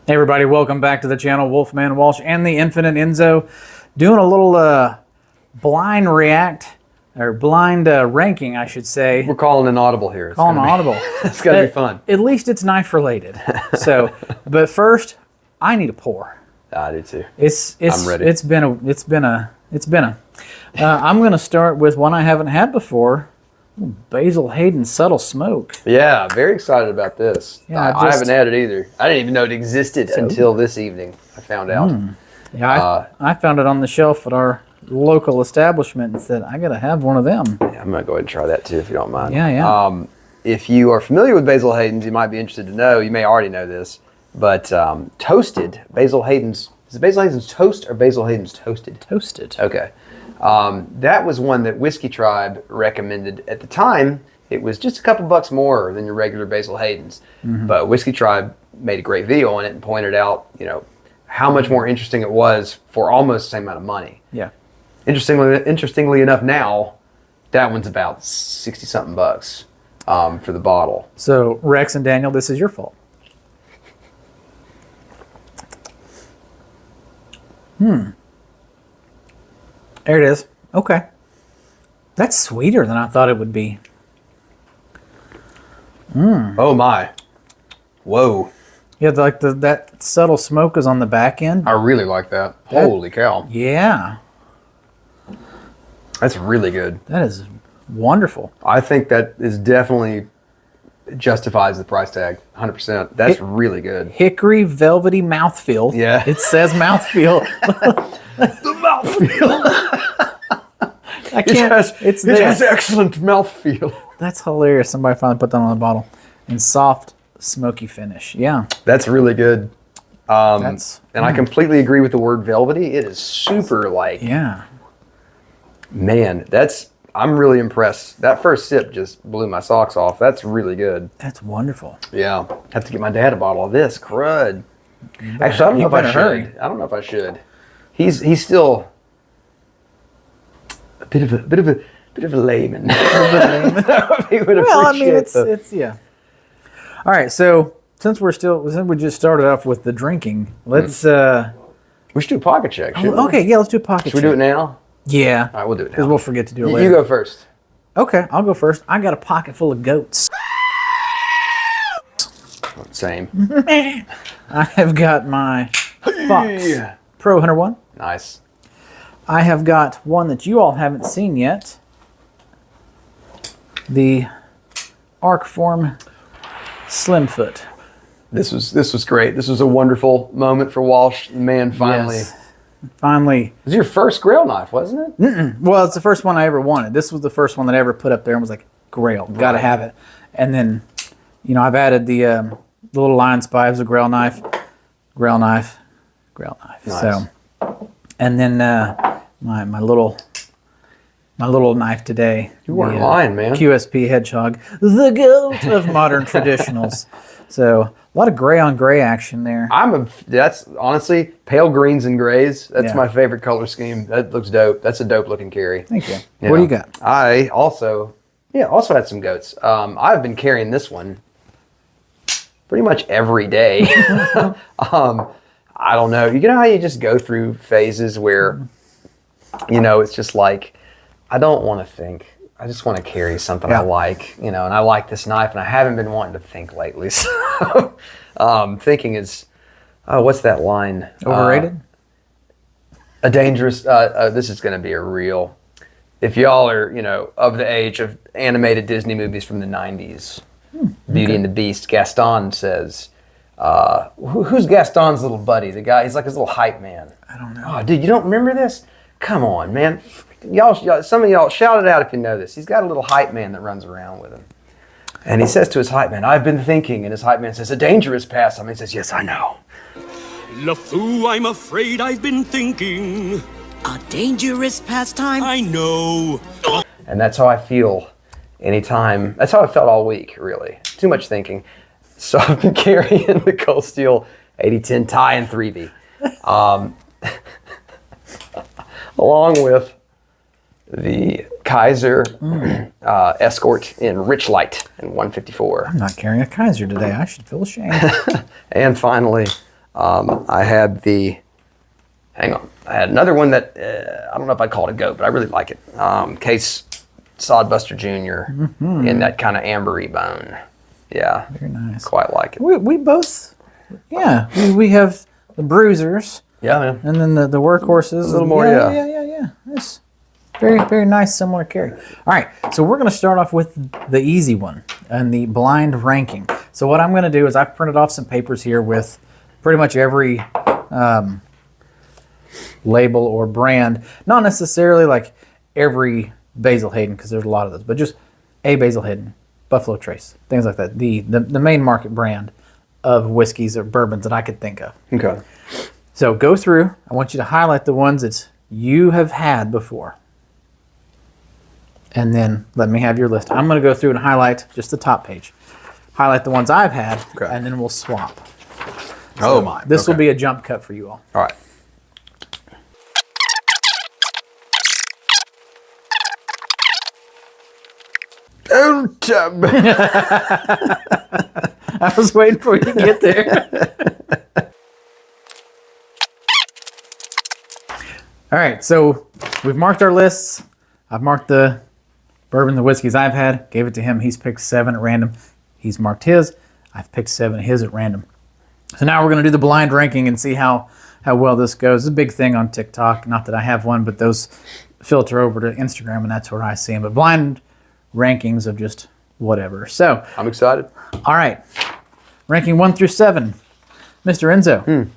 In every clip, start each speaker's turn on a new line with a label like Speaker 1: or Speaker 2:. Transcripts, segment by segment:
Speaker 1: Hey everybody, welcome back to the channel. Wolfman Walsh and the Infinite Enzo doing a little blind ranking, I should say.
Speaker 2: We're calling an audible here.
Speaker 1: Calling an audible.
Speaker 2: It's gonna be fun.
Speaker 1: At least it's knife related. So, but first, I need a pour.
Speaker 2: I do too.
Speaker 1: I'm ready. I'm gonna start with one I haven't had before. Basil Hayden Subtle Smoke.
Speaker 2: Yeah, very excited about this.
Speaker 1: Yeah,
Speaker 2: I haven't had it either. I didn't even know it existed until this evening. I found out.
Speaker 1: Yeah, I found it on the shelf at our local establishment and said, I gotta have one of them.
Speaker 2: Yeah, I'm gonna go ahead and try that too, if you don't mind.
Speaker 1: Yeah.
Speaker 2: If you are familiar with Basil Hayden's, you might be interested to know. You may already know this, but toasted Basil Hayden's. Is it Basil Hayden's toast or Basil Hayden's toasted?
Speaker 1: Toasted.
Speaker 2: Okay. That was one that Whiskey Tribe recommended at the time. It was just a couple bucks more than your regular Basil Hayden's, but Whiskey Tribe made a great video on it and pointed out, how much more interesting it was for almost the same amount of money.
Speaker 1: Yeah.
Speaker 2: Interestingly enough, now that one's about 60 something bucks for the bottle.
Speaker 1: So Rex and Daniel, this is your fault. There it is. Okay. That's sweeter than I thought it would be.
Speaker 2: Oh my. Whoa.
Speaker 1: Yeah, like that subtle smoke is on the back end.
Speaker 2: I really like that. Holy cow.
Speaker 1: Yeah.
Speaker 2: That's really good.
Speaker 1: That is wonderful.
Speaker 2: I think that is definitely justifies the price tag. 100%. That's really good.
Speaker 1: Hickory velvety mouthfeel.
Speaker 2: Yeah.
Speaker 1: It says mouthfeel.
Speaker 2: The mouthfeel.
Speaker 1: I can't.
Speaker 2: It has excellent mouthfeel.
Speaker 1: That's hilarious. Somebody finally put that on the bottle. And soft, smoky finish. Yeah.
Speaker 2: That's really good. And I completely agree with the word velvety. It is super
Speaker 1: Yeah.
Speaker 2: Man, I'm really impressed. That first sip just blew my socks off. That's really good.
Speaker 1: That's wonderful.
Speaker 2: Yeah. Have to get my dad a bottle of this. Crud. Actually, I don't know if I should. I don't know if I should. He's still a bit of a layman.
Speaker 1: It's yeah. All right, so since we just started off with the drinking, let's
Speaker 2: we should do a pocket check.
Speaker 1: Okay, yeah, let's do a pocket check.
Speaker 2: Should we do it now?
Speaker 1: Yeah.
Speaker 2: All right, we'll do it now.
Speaker 1: Because we'll forget to do it later.
Speaker 2: You go first.
Speaker 1: Okay, I'll go first. I got a pocket full of goats.
Speaker 2: Same.
Speaker 1: I have got my Fox Pro Hunter 1.
Speaker 2: Nice.
Speaker 1: I have got one that you all haven't seen yet. The Arcform Slimfoot.
Speaker 2: This was great. This was a wonderful moment for Walsh. The man finally.
Speaker 1: Yes. Finally.
Speaker 2: It was your first Grail knife, wasn't it?
Speaker 1: Well, it's the first one I ever wanted. This was the first one that I ever put up there and was like, Grail, gotta have it. And then, I've added the little Lion Spy as a Grail knife. Nice. So, and then my little knife today.
Speaker 2: You weren't lying, man.
Speaker 1: QSP Hedgehog, the goat of modern traditionals. So a lot of gray on gray action there.
Speaker 2: That's honestly pale greens and grays. That's
Speaker 1: Yeah.
Speaker 2: my favorite color scheme. That looks dope. That's a dope looking carry.
Speaker 1: Thank you. What do you got?
Speaker 2: I also had some goats. I've been carrying this one pretty much every day. I don't know. You know how you just go through phases where, it's just like, I don't want to think. I just want to carry something I like, and I like this knife, and I haven't been wanting to think lately. So, thinking is, what's that line?
Speaker 1: Overrated?
Speaker 2: A dangerous, this is going to be a real, if y'all are, of the age of animated Disney movies from the 90s, Beauty and the Beast, Gaston says, who's Gaston's little buddy? The guy, he's like his little hype man.
Speaker 1: I don't know.
Speaker 2: Oh, dude, you don't remember this? Come on, man. Y'all, some of y'all, shout it out if you know this. He's got a little hype man that runs around with him. And he says to his hype man, I've been thinking. And his hype man says, a dangerous pastime. He says, yes, I know.
Speaker 3: LeFou, I'm afraid I've been thinking.
Speaker 4: A dangerous pastime?
Speaker 3: I know.
Speaker 2: And that's how I feel anytime. That's how I felt all week, really. Too much thinking. So I've been carrying the Cold Steel 8010 tie and 3B. Along with the Kaiser Escort in Rich Light in 154.
Speaker 1: I'm not carrying a Kaiser today. I should feel ashamed.
Speaker 2: And finally, I had another one that I don't know if I'd call it a goat, but I really like it. Case Sodbuster Jr. in that kind of ambery bone. Yeah.
Speaker 1: Very nice.
Speaker 2: Quite like it.
Speaker 1: We both, we have the bruisers.
Speaker 2: Yeah, man.
Speaker 1: And then the workhorses. A
Speaker 2: little more, yeah.
Speaker 1: Yeah. It's very, very nice, similar carry. All right, so we're going to start off with the easy one and the blind ranking. So what I'm going to do is I've printed off some papers here with pretty much every label or brand. Not necessarily like every Basil Hayden, because there's a lot of those, but just a Basil Hayden, Buffalo Trace, things like that. The main market brand of whiskeys or bourbons that I could think of.
Speaker 2: Okay.
Speaker 1: So go through. I want you to highlight the ones that you have had before. And then let me have your list. I'm going to go through and highlight just the top page. Highlight the ones I've had, and then we'll swap.
Speaker 2: Oh my.
Speaker 1: This will be a jump cut for you all.
Speaker 2: All right. Oh, Tub.
Speaker 1: I was waiting for you to get there. All right, so we've marked our lists. I've marked the bourbon, the whiskeys I've had, gave it to him. He's picked 7 at random. He's marked his. I've picked 7 of his at random. So now we're going to do the blind ranking and see how well this goes. It's a big thing on TikTok. Not that I have one, but those filter over to Instagram, and that's where I see them. But blind rankings of just whatever. So
Speaker 2: I'm excited.
Speaker 1: all right, ranking 1 through 7. Mr. Enzo,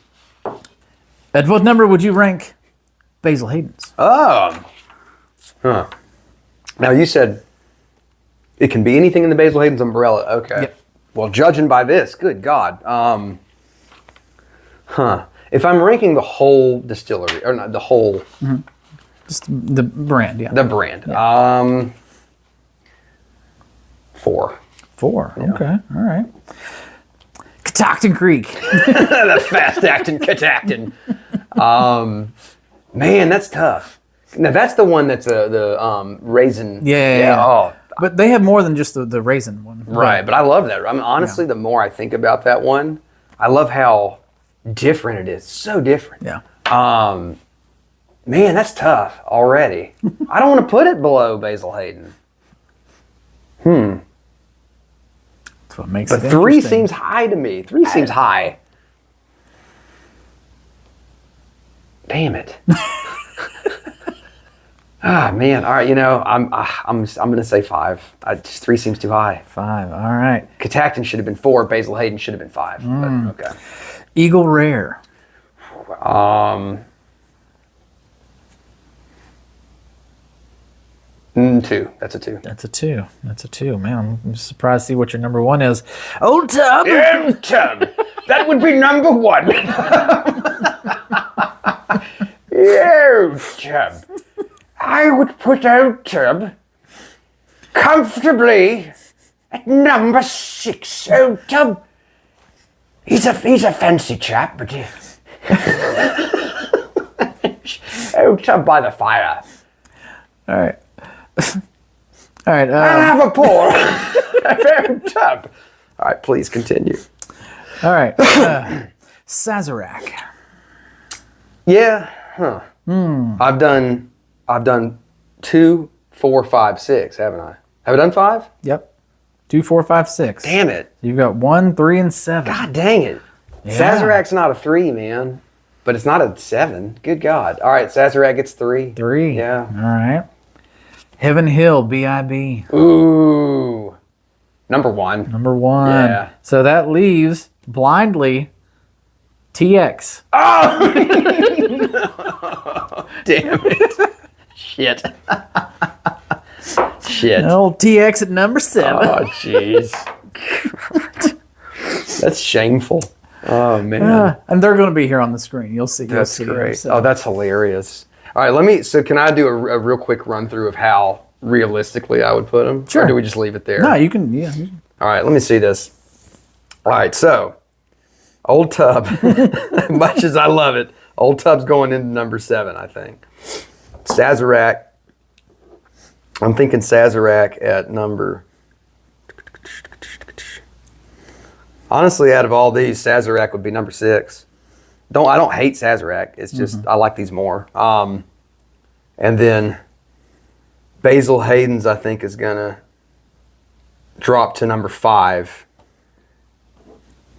Speaker 1: at what number would you rank Basil Hayden's?
Speaker 2: Oh. Huh. Now you said it can be anything in the Basil Hayden's umbrella. Okay.
Speaker 1: Yep.
Speaker 2: Well, judging by this, good God. If I'm ranking the whole distillery, or not the whole...
Speaker 1: Just the brand, yeah.
Speaker 2: The brand.
Speaker 1: Yeah.
Speaker 2: 4.
Speaker 1: 4, okay, all right. Catoctin Creek.
Speaker 2: The fast-acting Catactin. Man, that's tough. Now, that's the one that's the raisin.
Speaker 1: Yeah.
Speaker 2: Oh,
Speaker 1: But they have more than just the raisin one.
Speaker 2: right. But I love that. I mean, honestly, the more I think about that one, I love how different it is. So different.
Speaker 1: Yeah.
Speaker 2: Man, that's tough already. I don't want to put it below Basil Hayden.
Speaker 1: That's what makes
Speaker 2: But
Speaker 1: it
Speaker 2: 3
Speaker 1: interesting.
Speaker 2: seems high to me. 3 seems high. Damn it. Man. All right. You know, I'm gonna say 5. 3 seems too high.
Speaker 1: 5, all right.
Speaker 2: Catactin should have been 4. Basil Hayden should have been 5. But, okay.
Speaker 1: Eagle Rare.
Speaker 2: 2. That's a 2.
Speaker 1: That's a 2. That's a 2. Man, I'm surprised to see what your number 1 is. Old Tub.
Speaker 2: Tub. That would be number 1. Old Tub. I would put Old Tub comfortably at number 6. Old Tub. He's a fancy chap, but Old Tub by the fire.
Speaker 1: All right. All right.
Speaker 2: I'll have a pour. Old Tub. All right, please continue.
Speaker 1: All right. Sazerac.
Speaker 2: Yeah. Huh. I've done 2, 4, 5, 6, haven't I? Have I done 5?
Speaker 1: Yep. 2, 4, 5, 6.
Speaker 2: Damn it.
Speaker 1: You've got 1, 3, and 7.
Speaker 2: God dang it.
Speaker 1: Yeah.
Speaker 2: Sazerac's not a 3, man. But it's not a 7. Good God. All right, Sazerac gets 3.
Speaker 1: 3.
Speaker 2: Yeah.
Speaker 1: All right. Heaven Hill, B.I.B.
Speaker 2: Ooh. Number 1.
Speaker 1: Number 1.
Speaker 2: Yeah.
Speaker 1: So that leaves blindly TX.
Speaker 2: Oh! Damn it. Shit. Shit.
Speaker 1: Old TX at number 7.
Speaker 2: Oh, jeez. That's shameful. Oh, man.
Speaker 1: And they're going to be here on the screen. You'll see. You'll
Speaker 2: That's
Speaker 1: see
Speaker 2: great.
Speaker 1: them, so.
Speaker 2: Oh, that's hilarious. All right, so can I do a real quick run through of how realistically I would put them?
Speaker 1: Sure.
Speaker 2: Or do we just leave it there?
Speaker 1: No, you can. Yeah.
Speaker 2: All right, let me see this. All right, so Old Tub, much as I love it, Old Tub's going into number 7, I think. Sazerac, I'm thinking Sazerac at number... Honestly, out of all these, Sazerac would be number 6. I don't hate Sazerac. It's just I like these more. And then Basil Hayden's I think is gonna drop to number 5.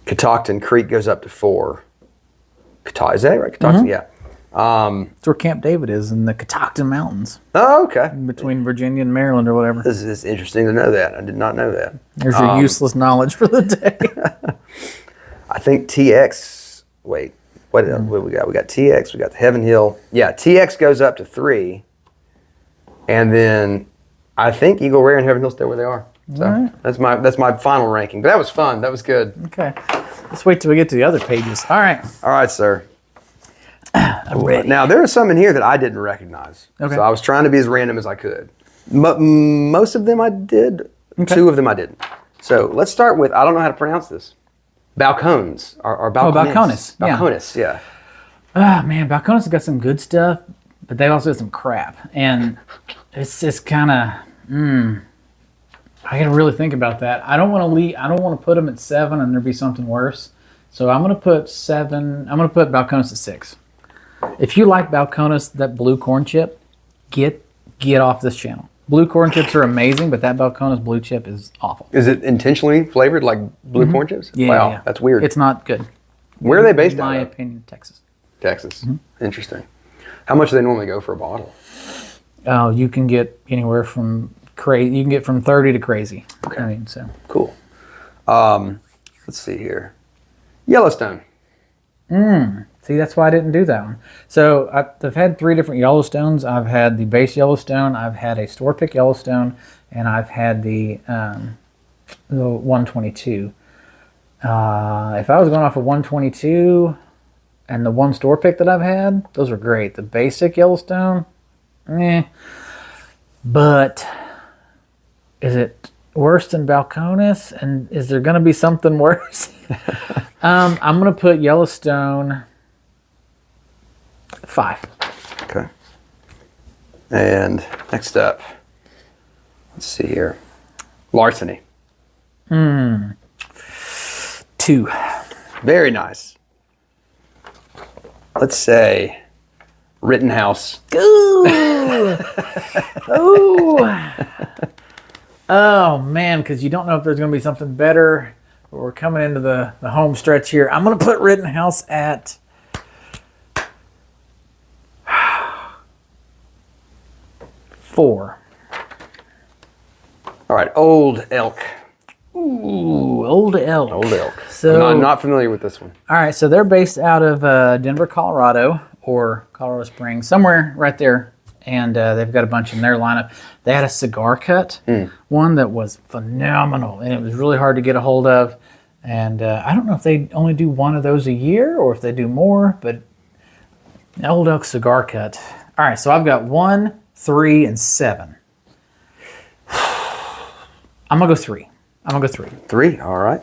Speaker 2: Catoctin Creek goes up to 4. Is that right? Catoctin, yeah.
Speaker 1: That's where Camp David is, in the Catoctin Mountains,
Speaker 2: Oh, okay.
Speaker 1: between Virginia and Maryland or whatever.
Speaker 2: This is interesting to know that. I did not know that.
Speaker 1: There's your useless knowledge for the day.
Speaker 2: I think TX. Wait, what we got? We got TX. We got the Heaven Hill. Yeah, TX goes up to 3, and then I think Eagle Rare and Heaven Hill stay where they are. So
Speaker 1: right.
Speaker 2: that's my final ranking. But that was fun. That was good.
Speaker 1: Okay. Let's wait till we get to the other pages. All right.
Speaker 2: All right, sir.
Speaker 1: I'm ready.
Speaker 2: Now there are some in here that I didn't recognize.
Speaker 1: Okay.
Speaker 2: So I was trying to be as random as I could. Most of them I did.
Speaker 1: Okay.
Speaker 2: 2 of them I didn't. So let's start with, I don't know how to pronounce this. Balcones or balcones.
Speaker 1: Balcones, yeah.
Speaker 2: Balcones, yeah.
Speaker 1: Ah, man, Balcones has got some good stuff, but they also got some crap. And it's just kind of, I got to really think about that. I don't want to put them at 7 and there be something worse. So I'm going to put Balcones at 6. If you like Balcones, that blue corn chip, get off this channel. Blue corn chips are amazing, but that Balcones blue chip is awful.
Speaker 2: Is it intentionally flavored like blue corn chips?
Speaker 1: Yeah,
Speaker 2: wow,
Speaker 1: yeah.
Speaker 2: that's weird.
Speaker 1: It's not good.
Speaker 2: Where are they based
Speaker 1: In
Speaker 2: out
Speaker 1: my
Speaker 2: of?
Speaker 1: opinion, Texas.
Speaker 2: Texas. Interesting. How much do they normally go for a bottle?
Speaker 1: Oh, you can get anywhere from crazy. You can get from 30 to crazy.
Speaker 2: Okay.
Speaker 1: I mean, so
Speaker 2: Cool. Let's see here. Yellowstone.
Speaker 1: see, that's why I didn't do that one. So I've had 3 different Yellowstones. I've had the base Yellowstone. I've had a store pick Yellowstone, and I've had the 122. If I was going off of 122 and the 1 store pick that I've had, those are great. The basic Yellowstone, but is it worse than Balcones? And is there going to be something worse? I'm going to put Yellowstone 5.
Speaker 2: Okay. And next up, let's see here. Larceny.
Speaker 1: 2.
Speaker 2: Very nice. Let's say Rittenhouse.
Speaker 1: Ooh. Ooh. Oh, man, because you don't know if there's going to be something better. But we're coming into the home stretch here. I'm going to put Rittenhouse at 4.
Speaker 2: All right, Old Elk.
Speaker 1: Ooh, Old Elk.
Speaker 2: Old Elk.
Speaker 1: So,
Speaker 2: I'm not familiar with this one.
Speaker 1: all right, so they're based out of Denver, Colorado, or Colorado Springs, somewhere right there. And they've got a bunch in their lineup. They had a cigar cut, one that was phenomenal, and it was really hard to get a hold of. And I don't know if they only do one of those a year or if they do more, but Old Elk cigar cut. All right, so I've got 1, 3, and 7. I'm going to go 3.
Speaker 2: 3, all right.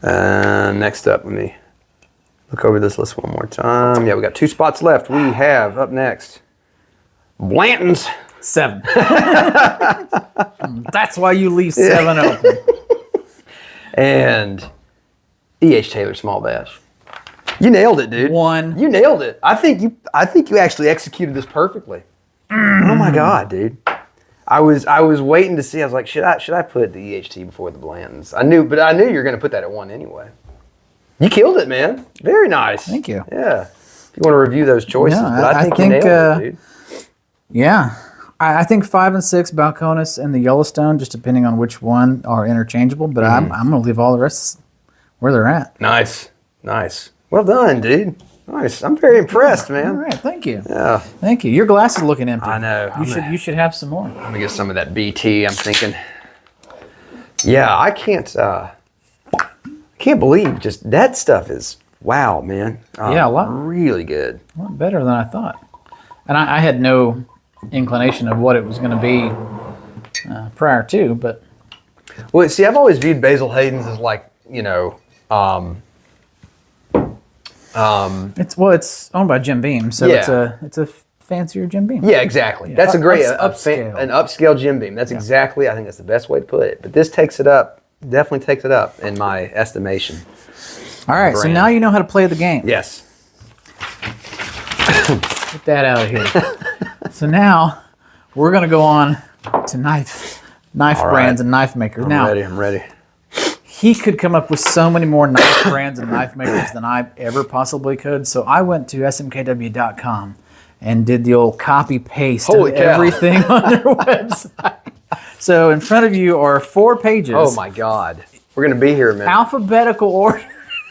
Speaker 2: Next up, let me look over this list one more time. Yeah, we got 2 spots left. We have up next Blanton's.
Speaker 1: 7. That's why you leave 7 open.
Speaker 2: And E.H. Taylor Small Batch. You nailed it, dude.
Speaker 1: 1.
Speaker 2: You nailed it. I think you actually executed this perfectly. Oh my God, dude. I was waiting to see. I was like, should I put the EHT before the Blantons? I knew you were going to put that at 1 anyway. You killed it, man. Very nice.
Speaker 1: Thank you.
Speaker 2: Yeah. If you want to review those choices,
Speaker 1: Yeah,
Speaker 2: but I think you nailed it, dude.
Speaker 1: Yeah. I think 5 and 6, Balcones and the Yellowstone, just depending on which one, are interchangeable. But I'm going to leave all the rest where they're at.
Speaker 2: Nice. Well done, dude. Nice. I'm very impressed, man.
Speaker 1: All right, thank you.
Speaker 2: Yeah.
Speaker 1: Thank you. Your glass is looking empty.
Speaker 2: I know.
Speaker 1: You should have some more.
Speaker 2: I'm gonna get some of that BT. I'm thinking. Yeah, I can't believe just that stuff is wow, man.
Speaker 1: Yeah, a lot.
Speaker 2: Really good.
Speaker 1: A lot better than I thought. And I had no inclination of what it was going to be prior to, but
Speaker 2: Well, see, I've always viewed Basil Hayden's as like,
Speaker 1: it's owned by Jim Beam, so
Speaker 2: Yeah.
Speaker 1: it's a fancier Jim Beam.
Speaker 2: yeah, exactly. That's a great
Speaker 1: upscale.
Speaker 2: an upscale Jim Beam. That's exactly. I think that's the best way to put it. But this takes it up. Definitely takes it up in my estimation.
Speaker 1: All right, so
Speaker 2: brand.
Speaker 1: now you know how to play the game.
Speaker 2: Yes.
Speaker 1: Get that out of here. So now we're going to go on to knife
Speaker 2: All
Speaker 1: brands
Speaker 2: right.
Speaker 1: and knife makers.
Speaker 2: I'm ready.
Speaker 1: He could come up with so many more knife brands and knife makers than I ever possibly could. So I went to smkw.com and did the old copy paste of
Speaker 2: Holy cow.
Speaker 1: everything on their website. So in front of you are 4 pages.
Speaker 2: Oh my God. We're going to be here a minute.
Speaker 1: Alphabetical order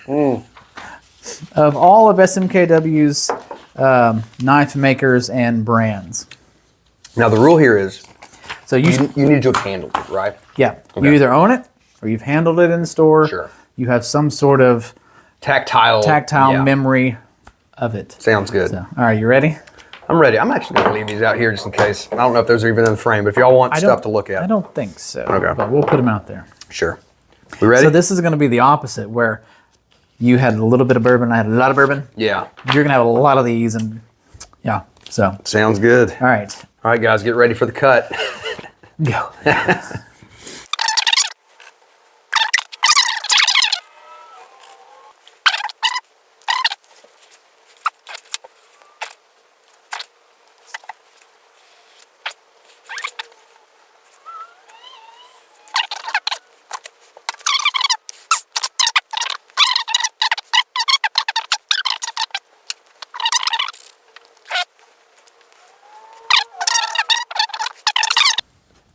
Speaker 1: of all of SMKW's knife makers and brands.
Speaker 2: Now the rule here is
Speaker 1: So
Speaker 2: you need to have handled it, right?
Speaker 1: yeah,
Speaker 2: Okay.
Speaker 1: you either own it or you've handled it in the store.
Speaker 2: Sure.
Speaker 1: You have some sort of
Speaker 2: Tactile yeah.
Speaker 1: memory of it.
Speaker 2: Sounds good.
Speaker 1: So, all right, you ready?
Speaker 2: I'm ready. I'm actually going to leave these out here just in case. I don't know if those are even in the frame, but if y'all want stuff to look at.
Speaker 1: I don't think so.
Speaker 2: Okay.
Speaker 1: But we'll put them out there.
Speaker 2: Sure. We ready?
Speaker 1: So this is going to be the opposite, where you had a little bit of bourbon, I had a lot of bourbon.
Speaker 2: Yeah.
Speaker 1: You're going to have a lot of these, and yeah. So,
Speaker 2: Sounds good.
Speaker 1: all right,
Speaker 2: All right, guys, get ready for the cut.
Speaker 1: go.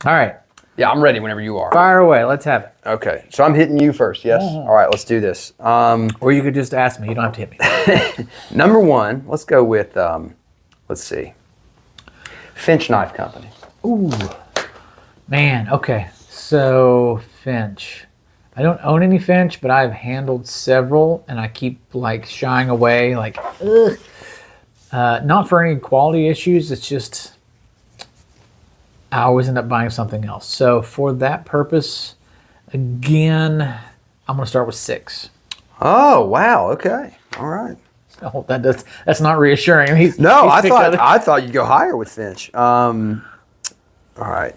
Speaker 1: All right,
Speaker 2: Yeah, I'm ready whenever you are.
Speaker 1: fire away. Let's have it.
Speaker 2: Okay, so I'm hitting you first, yes? All right, let's do this.
Speaker 1: Or you could just ask me. You don't have to hit me.
Speaker 2: Number 1, let's go with, let's see, Finch Knife Company.
Speaker 1: Ooh, man. Okay, so Finch. I don't own any Finch, but I've handled several, and I keep like shying away. Like, ugh. Not for any quality issues. It's just I always end up buying something else. So for that purpose, again, I'm gonna start with 6.
Speaker 2: Oh, wow, okay. All right.
Speaker 1: Oh, that's not reassuring.
Speaker 2: No,
Speaker 1: he's picked other-
Speaker 2: I thought you'd go higher with Finch. All right.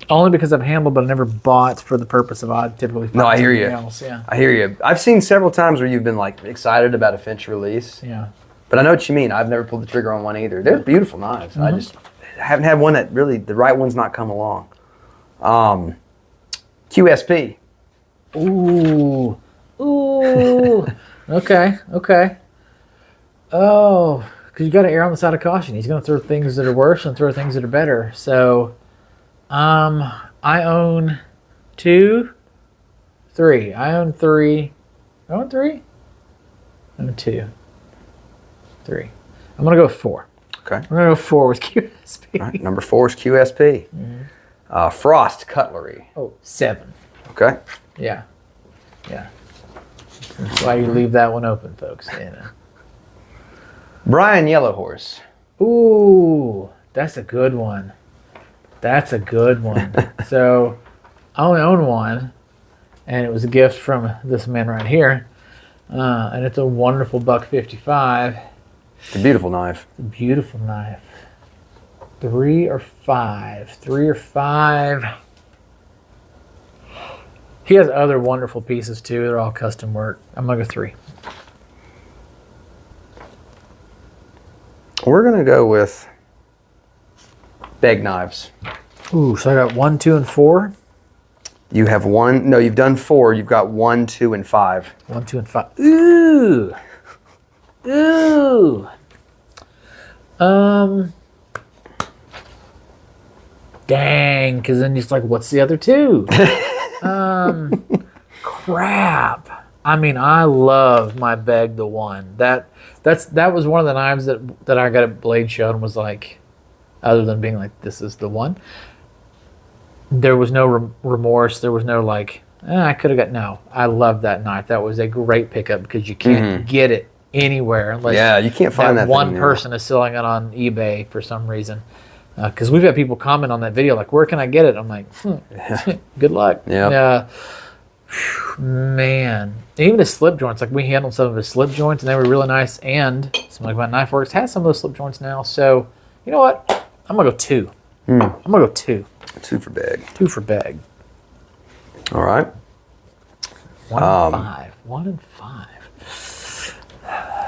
Speaker 1: only because I've handled, but I never bought for the purpose of I typically.
Speaker 2: No, I hear
Speaker 1: something
Speaker 2: you.
Speaker 1: Else. Yeah.
Speaker 2: I hear you. I've seen several times where you've been like excited about a Finch release,
Speaker 1: Yeah.
Speaker 2: but I know what you mean. I've never pulled the trigger on one either. They're beautiful knives.
Speaker 1: Mm-hmm.
Speaker 2: I just haven't had one that really the right one's not come along. QSP.
Speaker 1: Ooh. Ooh. Okay. Okay. Oh, because you got to err on the side of caution. He's going to throw things that are worse and throw things that are better. So, I own 2, 3. I own 3. I own 3. I own 2, 3. I'm going to go 4.
Speaker 2: Okay.
Speaker 1: We're going to go 4 with QSP.
Speaker 2: All right. Number 4 is QSP. Frost Cutlery.
Speaker 1: Oh, 7.
Speaker 2: Okay.
Speaker 1: Yeah. Yeah. That's why you leave that one open, folks. You know.
Speaker 2: Brian Yellow Horse.
Speaker 1: Ooh, that's a good one. That's a good one. So, I only own one, and it was a gift from this man right here. And it's a wonderful $155.
Speaker 2: It's a beautiful knife.
Speaker 1: Beautiful knife. 3 or 5. 3 or 5. He has other wonderful pieces too. They're all custom work. I'm gonna go 3.
Speaker 2: We're gonna go with bag knives.
Speaker 1: Ooh, so I got 1, 2, and 4.
Speaker 2: You have 1. No, you've done 4. You've got 1, 2, and 5.
Speaker 1: 1, 2, and 5. Ooh. Ooh. Dang, because then it's like, what's the other 2? Crap. I mean, I love my Beg the One. That was one of the knives that I got at Blade Show and was like, other than being like, this is the one. There was no remorse. There was no like, I could have got, no. I love that knife. That was a great pickup because you can't get it anywhere unless
Speaker 2: you can't find that
Speaker 1: one
Speaker 2: thing now.
Speaker 1: person is selling it on eBay for some reason. Because we've had people comment on that video like, where can I get it? I'm like, good luck.
Speaker 2: Yeah.
Speaker 1: Man. Even his slip joints, like we handled some of his slip joints and they were really nice. And Something Like My Knife Works has some of those slip joints now. So, you know what? I'm going to go 2. I'm going to go 2.
Speaker 2: 2 for bag.
Speaker 1: 2 for Beg.
Speaker 2: All right.
Speaker 1: 1 and 5. 1 and 5.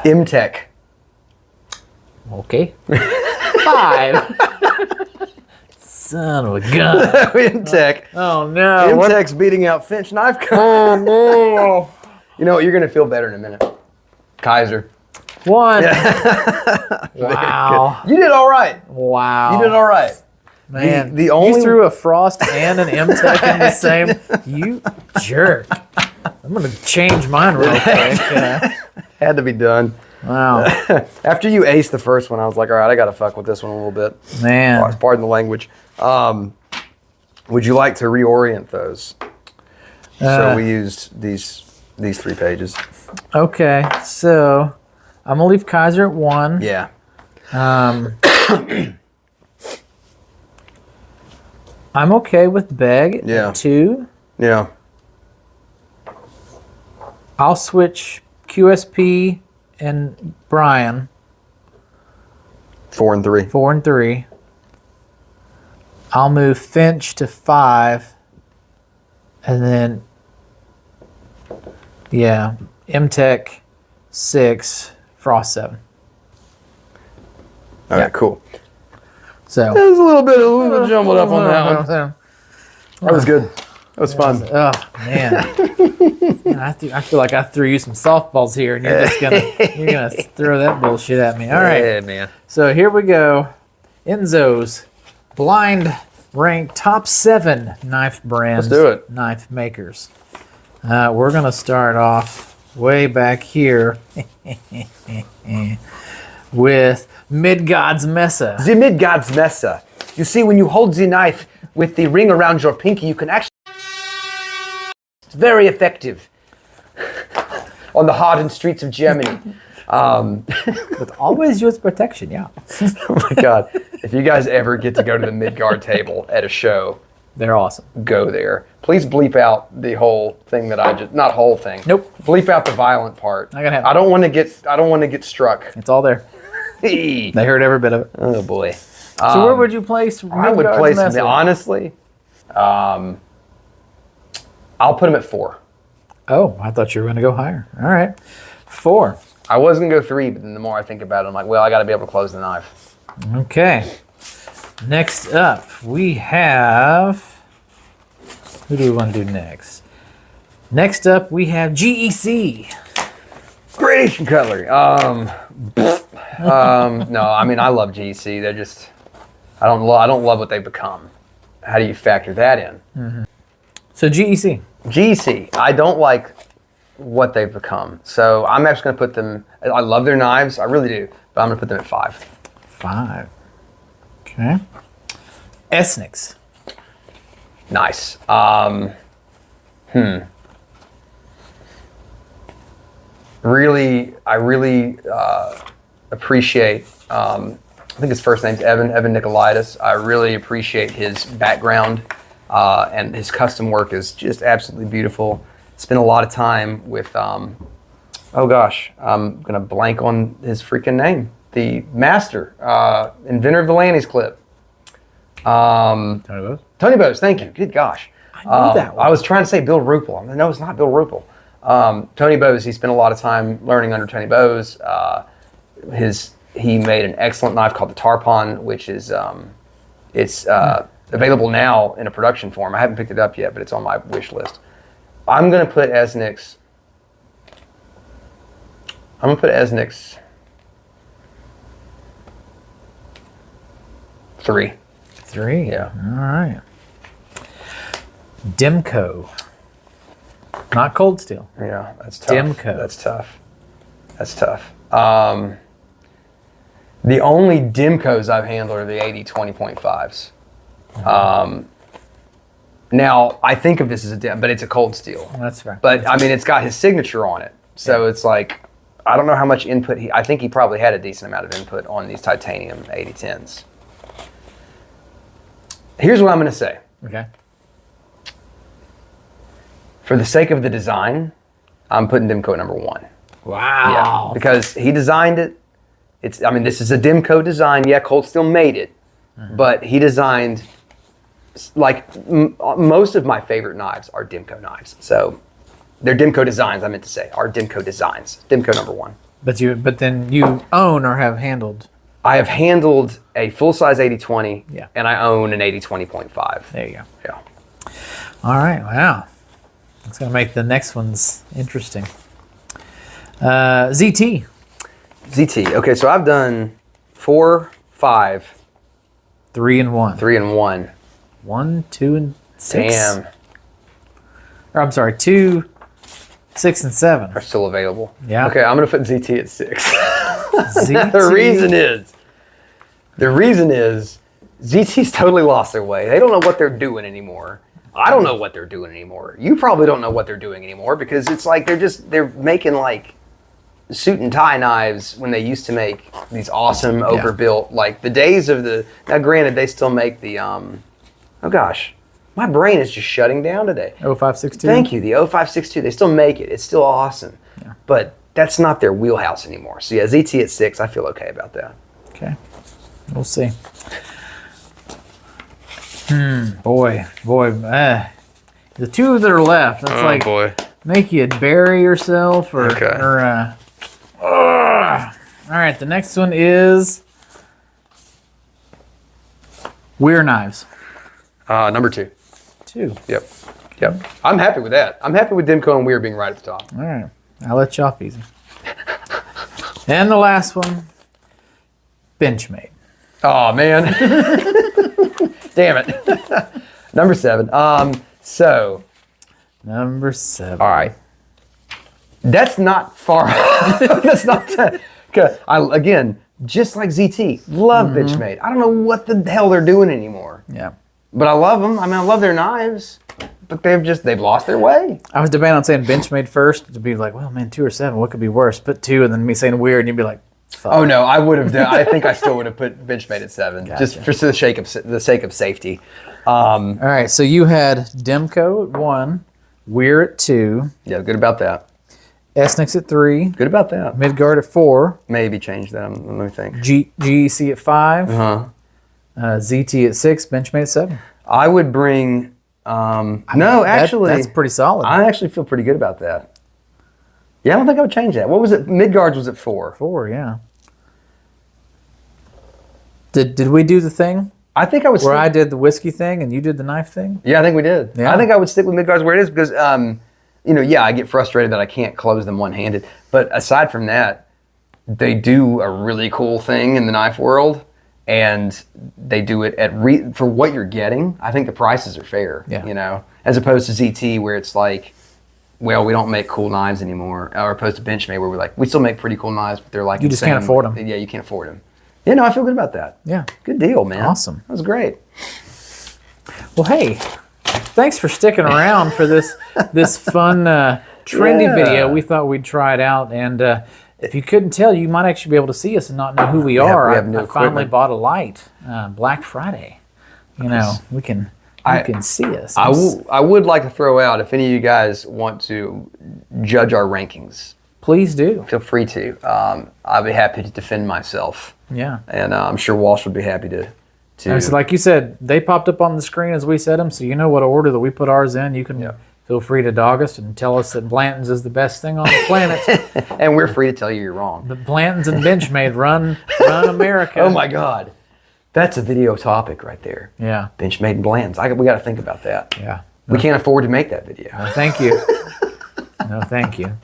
Speaker 2: Imtech.
Speaker 1: Okay. 5. Son of a gun.
Speaker 2: Imtech.
Speaker 1: Oh no.
Speaker 2: Imtech's beating out Finch Knife Company.
Speaker 1: Oh no.
Speaker 2: You know what? You're going to feel better in a minute. Kaiser.
Speaker 1: 1. Wow.
Speaker 2: You did all right.
Speaker 1: Wow.
Speaker 2: You did all right.
Speaker 1: Man,
Speaker 2: the only
Speaker 1: you threw a Frost and an M-Tech in the same. You jerk. I'm going to change mine real quick.
Speaker 2: Had to be done.
Speaker 1: Wow.
Speaker 2: After you aced the first one, I was like, all right, I got to fuck with this one a little bit.
Speaker 1: Man.
Speaker 2: Pardon the language. Would you like to reorient those? So we used these 3 pages.
Speaker 1: Okay, so I'm going to leave Kaiser at 1.
Speaker 2: Yeah.
Speaker 1: I'm okay with Beg
Speaker 2: Yeah.
Speaker 1: at 2.
Speaker 2: Yeah.
Speaker 1: I'll switch QSP and Brian
Speaker 2: 4 and 3.
Speaker 1: 4 and 3. I'll move Finch to 5, and then M-Tech 6, Frost 7.
Speaker 2: All right, cool.
Speaker 1: So
Speaker 2: There's a little bit jumbled up on that one. That was good. That was fun.
Speaker 1: Oh man, Man, I feel like I threw you some softballs here, and you're just gonna throw that bullshit at me. All right,
Speaker 2: Yeah, man.
Speaker 1: so here we go. Enzo's blind ranked top 7 knife brands.
Speaker 2: Let's do it.
Speaker 1: Knife makers. We're gonna start off way back here with Midgard's Mesa.
Speaker 2: The Midgard's Mesa. You see, when you hold the knife with the ring around your pinky, you can actually... It's very effective on the hardened streets of Germany.
Speaker 1: With always use protection, yeah.
Speaker 2: Oh my God. If you guys ever get to go to the Midgard table at a show,
Speaker 1: They're awesome.
Speaker 2: go there. Please bleep out the whole thing that I just... Not whole thing.
Speaker 1: Nope.
Speaker 2: Bleep out the violent part.
Speaker 1: Not gonna happen.
Speaker 2: I don't want to get struck.
Speaker 1: It's all there.
Speaker 2: Hey.
Speaker 1: They heard every bit of it.
Speaker 2: Oh boy.
Speaker 1: So where would you place
Speaker 2: I would
Speaker 1: Midgard's
Speaker 2: place
Speaker 1: Mesa?
Speaker 2: them, honestly, I'll put them at 4.
Speaker 1: Oh, I thought you were going to go higher. All right. 4.
Speaker 2: I was going to go 3, but then the more I think about it, I'm like, well, I got to be able to close the knife.
Speaker 1: Okay. Next up, we have... Who do we want to do next? Next up, we have GEC.
Speaker 2: Gradation Cutlery. No, I mean, I love GC. They're just, I don't love what they've become. How do you factor that in?
Speaker 1: Mm-hmm. So GEC.
Speaker 2: GC, I don't like what they've become. So I'm actually going to put them, I love their knives, I really do, but I'm going to put them at 5.
Speaker 1: 5. Okay. Esnix.
Speaker 2: Nice. I really appreciate, I think his first name's Evan Nicolaitis. I really appreciate his background, and his custom work is just absolutely beautiful. Spent a lot of time with, oh gosh, I'm gonna blank on his freaking name. The master, inventor of the Lanny's clip.
Speaker 1: Tony Bose?
Speaker 2: Tony Bose, thank you. Good gosh.
Speaker 1: I knew that one.
Speaker 2: I was trying to say Bill Rupel. No, it's not Bill Rupel. Tony Bose, he spent a lot of time learning under Tony Bose. He made an excellent knife called the Tarpon, which is available now in a production form. I haven't picked it up yet, but it's on my wish list. I'm going to put Esnix 3.
Speaker 1: 3.
Speaker 2: Yeah.
Speaker 1: All right. Demco. Not Cold Steel.
Speaker 2: Yeah, that's tough.
Speaker 1: Demco.
Speaker 2: That's tough. The only Demcos I've handled are the 80 20.5s. Now, I think of this as a Dem, but it's a Cold Steel.
Speaker 1: That's fair.
Speaker 2: But, I mean, it's got his signature on it. So it's like, I don't know how much input I think he probably had a decent amount of input on these titanium 8010s. Here's what I'm going to say.
Speaker 1: Okay.
Speaker 2: For the sake of the design, I'm putting Demco at number 1.
Speaker 1: Wow.
Speaker 2: Yeah, because he designed it. This is a Demco design. Yeah, Cold Steel made it, but he designed, like most of my favorite knives are Demco knives. So They're Dimco designs, I meant to say. Our Dimco designs. Dimco number 1.
Speaker 1: But then you own or have handled.
Speaker 2: I have handled a full-size 80-20,
Speaker 1: Yeah.
Speaker 2: and I own an 80-20.5.
Speaker 1: There you go.
Speaker 2: Yeah.
Speaker 1: All right. Wow. That's going to make the next ones interesting. ZT.
Speaker 2: ZT. Okay, so I've done 4, 5,
Speaker 1: 3 and 1.
Speaker 2: 3 and 1.
Speaker 1: 1, 2, and 6.
Speaker 2: Damn.
Speaker 1: Or I'm sorry, 2, 6, and 7.
Speaker 2: Are still available.
Speaker 1: Yeah.
Speaker 2: Okay, I'm gonna put ZT at 6.
Speaker 1: ZT.
Speaker 2: the reason is ZT's totally lost their way. They don't know what they're doing anymore. I don't know what they're doing anymore. You probably don't know what they're doing anymore because it's like they're making like suit and tie knives when they used to make these awesome overbuilt, like the days of the, now granted they still make the, oh gosh, my brain is just shutting down today.
Speaker 1: 0562.
Speaker 2: Thank you, the 0562, they still make it. It's still awesome.
Speaker 1: Yeah.
Speaker 2: But that's not their wheelhouse anymore. So yeah, ZT at 6, I feel okay about that.
Speaker 1: Okay. We'll see. Boy. The two that are left, that's
Speaker 2: boy.
Speaker 1: make you bury yourself or,
Speaker 2: Okay.
Speaker 1: all right, the next one is Weir Knives.
Speaker 2: Number 2.
Speaker 1: 2.
Speaker 2: Yep. I'm happy with that. I'm happy with Dimco and Weir being right at the top.
Speaker 1: All right. I'll let you off easy. And the last one, Benchmade.
Speaker 2: Oh man. Damn it. Number 7. So
Speaker 1: Number 7.
Speaker 2: all right. That's not far. That's not. Again, just like ZT, love Benchmade. I don't know what the hell they're doing anymore,
Speaker 1: Yeah.
Speaker 2: but I love them. I mean, I love their knives, but they've lost their way.
Speaker 1: I was debating on saying Benchmade first to be like, well, man, 2 or 7, what could be worse? Put 2 and then me saying Weird, and you'd be like, fuck.
Speaker 2: Oh no, I would have done. I think I still would have put Benchmade at 7, just for the sake of safety.
Speaker 1: All right, so you had Demco at 1, Weir at 2,
Speaker 2: Yeah, good about that.
Speaker 1: Esnix at 3,
Speaker 2: Good about that.
Speaker 1: Midgard at 4,
Speaker 2: Maybe change that. Let me think.
Speaker 1: GEC at 5,
Speaker 2: Uh-huh.
Speaker 1: ZT at 6, Benchmade at 7.
Speaker 2: I would bring. Actually,
Speaker 1: that's pretty solid.
Speaker 2: I actually feel pretty good about that. Yeah, I don't think I would change that. What was it? Midgard's was at 4.
Speaker 1: 4, yeah. Did we do the thing
Speaker 2: I think I would.
Speaker 1: where I did the whiskey thing and you did the knife thing?
Speaker 2: Yeah, I think we did.
Speaker 1: Yeah.
Speaker 2: I think I would stick with Midgard's where it is because, I get frustrated that I can't close them one-handed. But aside from that, they do a really cool thing in the knife world, and they do it for what you're getting. I think the prices are fair.
Speaker 1: Yeah.
Speaker 2: As opposed to ZT where it's like, well, we don't make cool knives anymore, or opposed to Benchmade where we're like, we still make pretty cool knives, but they're like
Speaker 1: You just can't afford them.
Speaker 2: Yeah, you can't afford them. Yeah, no, I feel good about that.
Speaker 1: Yeah.
Speaker 2: Good deal, man.
Speaker 1: Awesome.
Speaker 2: That was great.
Speaker 1: Well, hey, thanks for sticking around for this fun, trendy
Speaker 2: Yeah.
Speaker 1: video. We thought we'd try it out, and if you couldn't tell, you might actually be able to see us and not know who we are.
Speaker 2: we have new
Speaker 1: I finally
Speaker 2: equipment.
Speaker 1: bought a light, Black Friday. We can see us.
Speaker 2: I would like to throw out, if any of you guys want to judge our rankings,
Speaker 1: Please do.
Speaker 2: feel free to. I'll be happy to defend myself,
Speaker 1: Yeah.
Speaker 2: and I'm sure Walsh would be happy to.
Speaker 1: And so like you said, they popped up on the screen as we said them, so you know what order that we put ours in. You can feel free to dog us and tell us that Blanton's is the best thing on the planet.
Speaker 2: And we're free to tell you you're wrong.
Speaker 1: But Blanton's and Benchmade run America.
Speaker 2: Oh my God, that's a video topic right there.
Speaker 1: Yeah.
Speaker 2: Benchmade and Bland's. We got to think about that.
Speaker 1: Yeah.
Speaker 2: We can't afford to make that video.
Speaker 1: No, thank you. No, thank you.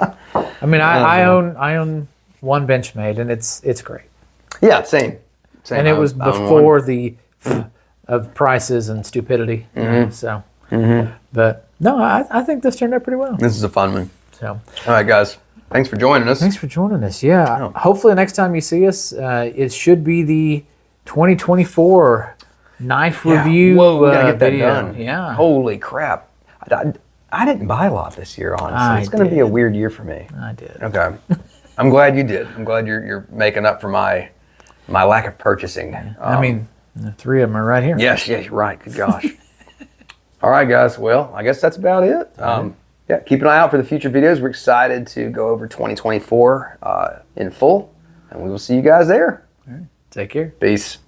Speaker 1: I mean, I own one Benchmade, and it's great.
Speaker 2: Yeah, same.
Speaker 1: And it was before the of prices and stupidity. So, but no, I think this turned out pretty well.
Speaker 2: This is a fun one.
Speaker 1: So,
Speaker 2: All right, guys. Thanks for joining us.
Speaker 1: thanks for joining us. Yeah.
Speaker 2: Oh.
Speaker 1: Hopefully, next time you see us, it should be the 2024 knife review
Speaker 2: Whoa, we gotta get that
Speaker 1: video.
Speaker 2: done.
Speaker 1: Yeah.
Speaker 2: Holy crap. I didn't buy a lot this year, honestly. It's going to be a weird year for me.
Speaker 1: I did.
Speaker 2: Okay. I'm glad you did. I'm glad you're making up for my lack of purchasing.
Speaker 1: I mean, the 3 of them are right here.
Speaker 2: Yes, you're right. Good gosh. All right, guys. Well, I guess that's about it. Keep an eye out for the future videos. We're excited to go over 2024 in full, and we will see you guys there.
Speaker 1: Take care.
Speaker 2: Peace.